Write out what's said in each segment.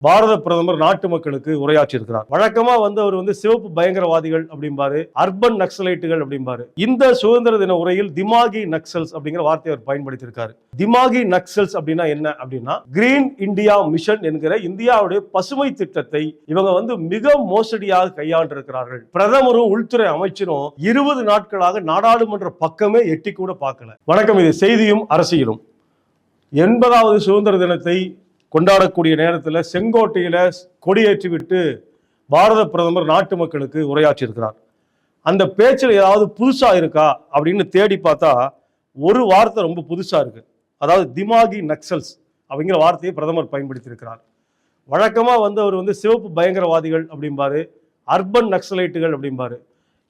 பாரத பிரதமர் நாட்டு மக்களுக்கு உரையாற்றியிருக்கிறார். வழக்கமா அவர் சிவப்பு பயங்கரவாதிகள் அப்படிம்பாரு, அர்பன் நக்சலைட்டுகள் அப்படிம்பாரு. இந்த சுதந்திர தின உரையில் திமாகி நக்சல்ஸ் அப்படிங்கிற வார்த்தையை அவர் பயன்படுத்தியிருக்காரு. திமாகி நக்சல்ஸ் அப்படின்னா என்ன அப்படின்னா, கிரீன் இந்தியா மிஷன் என்கிற இந்தியாவுடைய பசுமை திட்டத்தை இவங்க மிக மோசடியாக கையாண்டிருக்கிறார்கள். பிரதமரும் உள்துறை அமைச்சரும் 20 நாட்களாக நாடாளுமன்ற பக்கமே எட்டி கூட பார்க்கல. வணக்கம், இது செய்தியும் அரசியலும். 80வது சுதந்திர தினத்தை கொண்டாடக்கூடிய நேரத்தில் செங்கோட்டையில கொடியேற்றி விட்டு பாரத பிரதமர் நாட்டு மக்களுக்கு உரையாற்றியிருக்கிறார். அந்த பேச்சில் ஏதாவது புதுசா இருக்கா அப்படின்னு தேடி பார்த்தா ஒரு வார்த்தை ரொம்ப புதுசா இருக்கு. அதாவது திமாகி நக்சல்ஸ் அப்படிங்கிற வார்த்தையை பிரதமர் பயன்படுத்தியிருக்கிறார். வழக்கமா அவர் சிவப்பு பயங்கரவாதிகள் அப்படிம்பாரு, அர்பன் நக்சலைட்டுகள் அப்படிம்பாரு.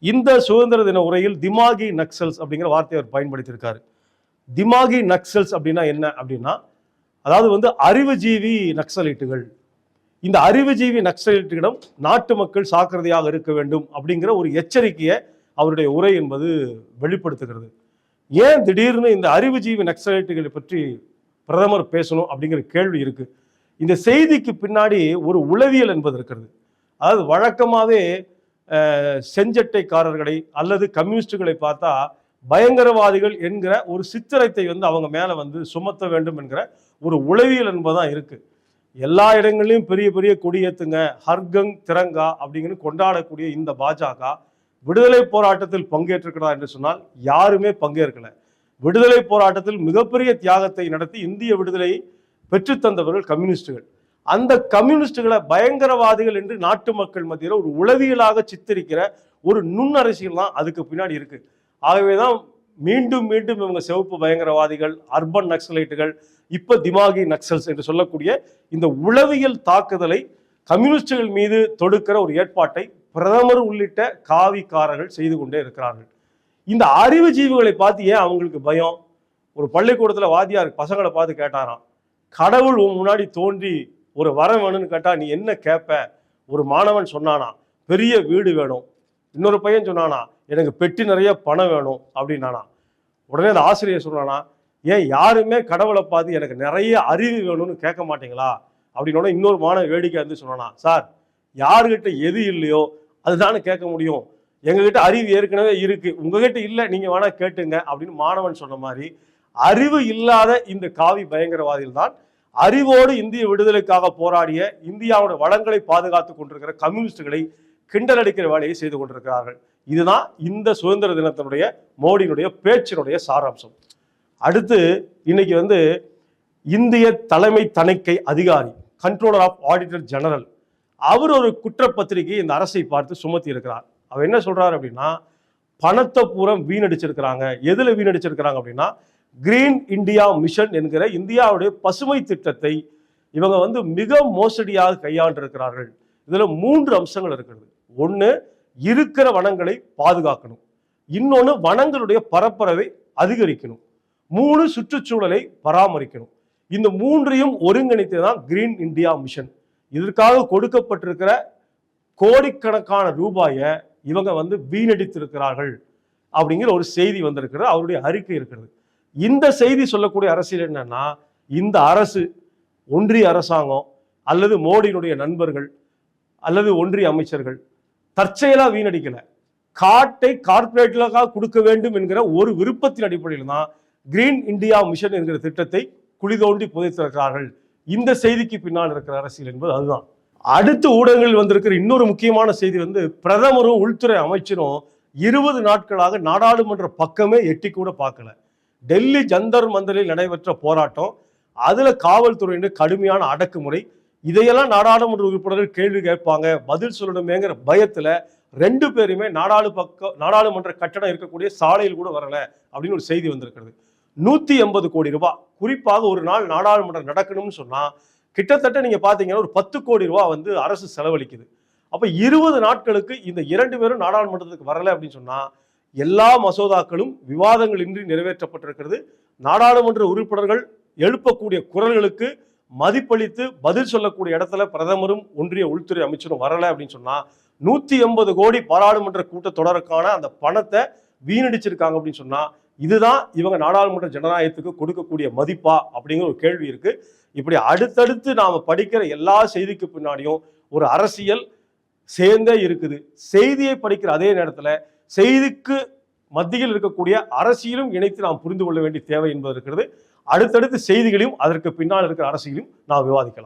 இந்த சுதந்திர தின உரையில் திமாகி நக்சல்ஸ் அப்படிங்கிற வார்த்தையை அவர் பயன்படுத்தியிருக்காரு. திமாகி நக்சல்ஸ் அப்படின்னா என்ன அப்படின்னா, அதாவது அறிவுஜீவி நக்சலைட்டுகள். இந்த அறிவுஜீவி நக்சலைட்டுகளிடம் நாட்டு மக்கள் சாக்கிரதையாக இருக்க வேண்டும் அப்படிங்கிற ஒரு எச்சரிக்கையை அவருடைய உரை என்பது வெளிப்படுத்துகிறது. ஏன் திடீர்னு இந்த அறிவுஜீவி நக்சலைட்டுகளை பற்றி பிரதமர் பேசணும் அப்படிங்கிற கேள்வி இருக்கு. இந்த செய்திக்கு பின்னாடி ஒரு உளவியல் என்பது இருக்கிறது. அதாவது வழக்கமாகவே செஞ்சட்டைக்காரர்களை அல்லது கம்யூனிஸ்டுகளை பார்த்தா பயங்கரவாதிகள் என்கிற ஒரு சித்திரத்தை அவங்க மேல சுமத்த வேண்டும் என்கிற ஒரு உளவியல் என்பதுதான் இருக்கு. எல்லா இடங்கள்லையும் பெரிய பெரிய கொடியேத்துங்க, ஹர்கங் திரங்கா அப்படிங்கிற கொண்டாடக்கூடிய இந்த பாஜக விடுதலை போராட்டத்தில் பங்கேற்றிருக்கிறதா என்று சொன்னால் யாருமே பங்கேற்கல. விடுதலை போராட்டத்தில் மிகப்பெரிய தியாகத்தை நடத்தி இந்திய விடுதலையை பெற்றுத்தந்தவர்கள் கம்யூனிஸ்டுகள். அந்த கம்யூனிஸ்டுகளை பயங்கரவாதிகள் என்று நாட்டு மக்கள் மத்தியில் ஒரு உளவியலாக சித்தரிக்கிற ஒரு நுண்ணரசியல் தான் அதுக்கு பின்னாடி இருக்கு. ஆகவேதான் மீண்டும் மீண்டும் இவங்க சிவப்பு பயங்கரவாதிகள், அர்பன் நக்சலைட்டுகள், இப்ப திமாகி நக்சல்ஸ் என்று சொல்லக்கூடிய இந்த உளவியல் தாக்குதலை கம்யூனிஸ்டுகள் மீது தொடுக்கிற ஒரு ஏற்பாட்டை பிரதமர் உள்ளிட்ட காவிக்காரர்கள் செய்து கொண்டே இருக்கிறார்கள். இந்த அறிவுஜீவிகளை பார்த்து ஏன் அவங்களுக்கு பயம்? ஒரு பள்ளிக்கூடத்துல வாத்தியார் பசங்களை பார்த்து கேட்டாராம், கடவுள் உன் முன்னாடி தோன்றி ஒரு வரம் வேணும்னு கேட்டா நீ என்ன கேட்ப? ஒரு மாணவன் சொன்னானா, பெரிய வீடு வேணும். இன்னொரு பையன் சொன்னானா, எனக்கு பெட்டி நிறைய பணம் வேணும் அப்படின்னானா. உடனே அந்த ஆசிரியர் சொன்னானா, ஏன் யாருமே கடவுளை பார்த்து எனக்கு நிறைய அறிவு வேணும்னு கேட்க மாட்டீங்களா அப்படின்னோட இன்னொரு மாணவன் வேடிக்கை சொன்னானா, சார் யாருக்கிட்ட எது இல்லையோ அதுதானே கேட்க முடியும், எங்ககிட்ட அறிவு ஏற்கனவே இருக்கு, உங்ககிட்ட இல்லை, நீங்க வேணா கேட்டுங்க அப்படின்னு மாணவன் சொன்ன மாதிரி அறிவு இல்லாத இந்த காவி பயங்கரவாதிகள் தான் அறிவோடு இந்திய விடுதலைக்காக போராடிய இந்தியாவோட வளங்களை பாதுகாத்துக் கொண்டிருக்கிற கம்யூனிஸ்டுகளை கிண்டல் அடிக்கிற வேலையை செய்து கொண்டிருக்கிறார்கள். இதுதான் இந்த சுதந்திர தினத்தினுடைய மோடியினுடைய பேச்சினுடைய சாராம்சம். அடுத்து இன்னைக்கு இந்திய தலைமை தணிக்கை அதிகாரி, கண்ட்ரோலர் ஆஃப் ஆடிட்டர் ஜெனரல், அவர் ஒரு குற்றப்பத்திரிகை இந்த அரசை பார்த்து சுமத்தி இருக்கிறார். அவர் என்ன சொல்றாரு அப்படின்னா, பணத்தை பூரா வீணடிச்சிருக்கிறாங்க. எதுல வீணடிச்சிருக்கிறாங்க அப்படின்னா, கிரீன் இந்தியா மிஷன் என்கிற இந்தியாவுடைய பசுமை திட்டத்தை இவங்க மிக மோசடியாக கையாண்டிருக்கிறார்கள். இதுல 3 அம்சங்கள் இருக்கிறது. ஒன்று, இருக்கிற வனங்களை பாதுகாக்கணும். இன்னொன்று, வனங்களுடைய பரப்பளவை அதிகரிக்கணும். 3, சுற்றுச்சூழலை பராமரிக்கணும். இந்த 3ஐயும் ஒருங்கிணைத்துதான் கிரீன் இந்தியா மிஷன். இதற்காக கொடுக்கப்பட்டிருக்கிற கோடிக்கணக்கான ரூபாயை இவங்க வீணடித்திருக்கிறார்கள் அப்படிங்கிற ஒரு செய்தி வந்திருக்கிறது, அவருடைய அறிக்கை இருக்கிறது. இந்த செய்தி சொல்லக்கூடிய அரசியல் என்னன்னா, இந்த அரசு, ஒன்றிய அரசாங்கம் அல்லது மோடியினுடைய நண்பர்கள் அல்லது ஒன்றிய அமைச்சர்கள் தற்செயலா வீணடிக்கல, காட்டை கார்பரேட்டுகளுக்காக கொடுக்க வேண்டும் என்கிற ஒரு விருப்பத்தின் அடிப்படையில் தான் கிரீன் இந்தியா மிஷன் என்கிற திட்டத்தை குழி தோண்டி புதைத்திருக்கிறார்கள். இந்த செய்திக்கு பின்னால் இருக்கிற அரசியல் என்பது அதுதான். அடுத்த ஊடகங்களில் வந்திருக்கிற இன்னொரு முக்கியமான செய்தி பிரதமரும் உள்துறை அமைச்சரும் 20 நாட்களாக நாடாளுமன்ற பக்கமே எட்டி கூட பார்க்கல. டெல்லி ஜந்தர் மந்தரில் நடைபெற்ற போராட்டம், அதுல காவல்துறையினர் கடுமையான அடக்குமுறை, இதையெல்லாம் நாடாளுமன்ற உறுப்பினர்கள் கேள்வி கேட்பாங்க, பதில் சொல்லணுமேங்கிற பயத்துல 2 பேருமே நாடாளுமன்ற கட்டணம் இருக்கக்கூடிய சாலையில் கூட வரல அப்படின்னு ஒரு செய்தி வந்திருக்கிறது. 180 கோடி ரூபாய், குறிப்பாக ஒரு நாள் நாடாளுமன்றம் நடக்கணும்னு சொன்னா கிட்டத்தட்ட நீங்க பாத்தீங்கன்னா ஒரு 10 கோடி ரூபாய் அரசு செலவழிக்குது. அப்ப 20 நாட்களுக்கு இந்த 2 பேரும் நாடாளுமன்றத்துக்கு வரல அப்படின்னு சொன்னா எல்லா மசோதாக்களும் விவாதங்கள் இன்றி நிறைவேற்றப்பட்டிருக்கிறது. நாடாளுமன்ற உறுப்பினர்கள் எழுப்பக்கூடிய குரல்களுக்கு மதிப்பளித்து பதில் சொல்லக்கூடிய இடத்துல பிரதமரும் ஒன்றிய உள்துறை அமைச்சரும் வரல அப்படின்னு சொன்னா 180 கோடி பாராளுமன்ற கூட்டத்தொடருக்கான அந்த பணத்தை வீணடிச்சிருக்காங்க அப்படின்னு சொன்னா இதுதான் இவங்க நாடாளுமன்ற ஜனநாயகத்துக்கு கொடுக்கக்கூடிய மதிப்பா அப்படிங்கிற ஒரு கேள்வி இருக்கு. இப்படி அடுத்தடுத்து நாம படிக்கிற எல்லா செய்திக்கு பின்னாடியும் ஒரு அரசியல் சேர்ந்தே இருக்குது. செய்தியை படிக்கிற அதே நேரத்தில் செய்திக்கு மத்தியில் இருக்கக்கூடிய அரசியலும் இணைத்து நாம் புரிந்து கொள்ள வேண்டிய தேவை என்பது இருக்கிறது. அடுத்தடுத்து செய்திகளையும் அதற்கு பின்னால் இருக்கிற அரசியலையும் நாம் விவாதிக்கலாம்.